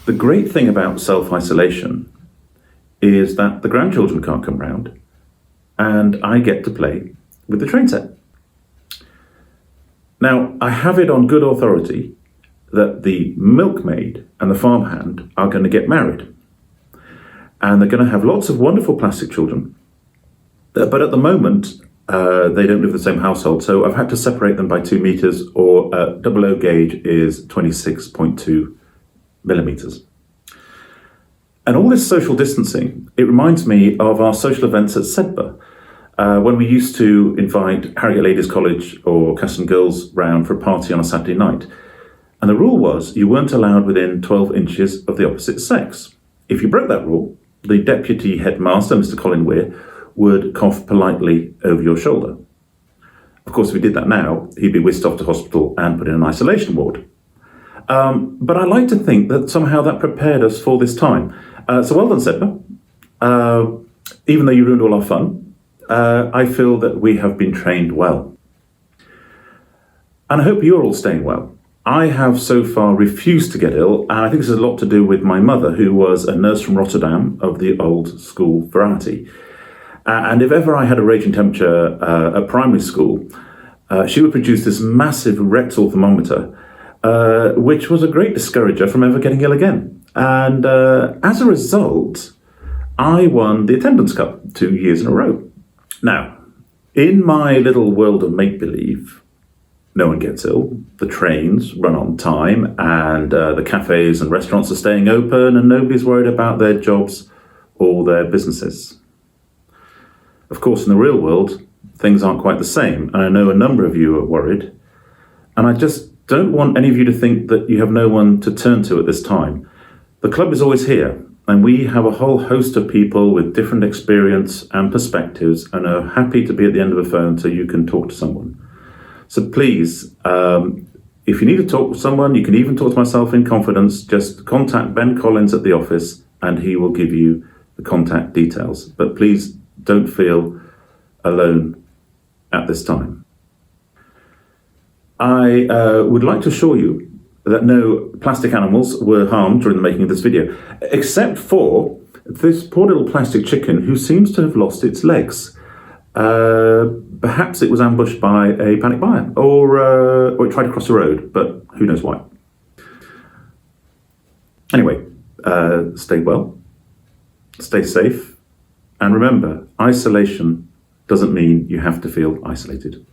The great thing about self-isolation is that the grandchildren can't come round and I get to play with the train set. Now, I have it on good authority that the milkmaid and the farmhand are going to get married. And they're going to have lots of wonderful plastic children. But at the moment, they don't live in the same household. So I've had to separate them by 2 meters, or 00 gauge is 26.2 millimeters. And all this social distancing, it reminds me of our social events at SEDBA, when we used to invite Harrogate Ladies College or Custom Girls round for a party on a Saturday night. And the rule was you weren't allowed within 12 inches of the opposite sex. If you broke that rule, the deputy headmaster, Mr. Colin Weir, would cough politely over your shoulder. Of course, if we did that now, he'd be whisked off to hospital and put in an isolation ward. But I like to think that somehow that prepared us for this time. So well done, SEDBA. Even though you ruined all our fun, I feel that we have been trained well. And I hope you're all staying well. I have so far refused to get ill, and I think this has a lot to do with my mother, who was a nurse from Rotterdam of the old school variety. And if ever I had a raging temperature at primary school, she would produce this massive rectal thermometer, which was a great discourager from ever getting ill again. And as a result, I won the attendance cup 2 years in a row. Now, in my little world of make-believe, no one gets ill, the trains run on time, and the cafes and restaurants are staying open, and nobody's worried about their jobs or their businesses. Of course, in the real world, things aren't quite the same, and I know a number of you are worried, and I just don't want any of you to think that you have no one to turn to at this time. The club is always here, and we have a whole host of people with different experience and perspectives, and are happy to be at the end of a phone so you can talk to someone. So please, if you need to talk to someone, you can even talk to myself in confidence. Just contact Ben Collins at the office and he will give you the contact details. But please don't feel alone at this time. I would like to assure you that no plastic animals were harmed during the making of this video, except for this poor little plastic chicken who seems to have lost its legs. Perhaps it was ambushed by a panic buyer, or it tried to cross the road, but who knows why. Anyway, stay well, stay safe, and remember, isolation doesn't mean you have to feel isolated.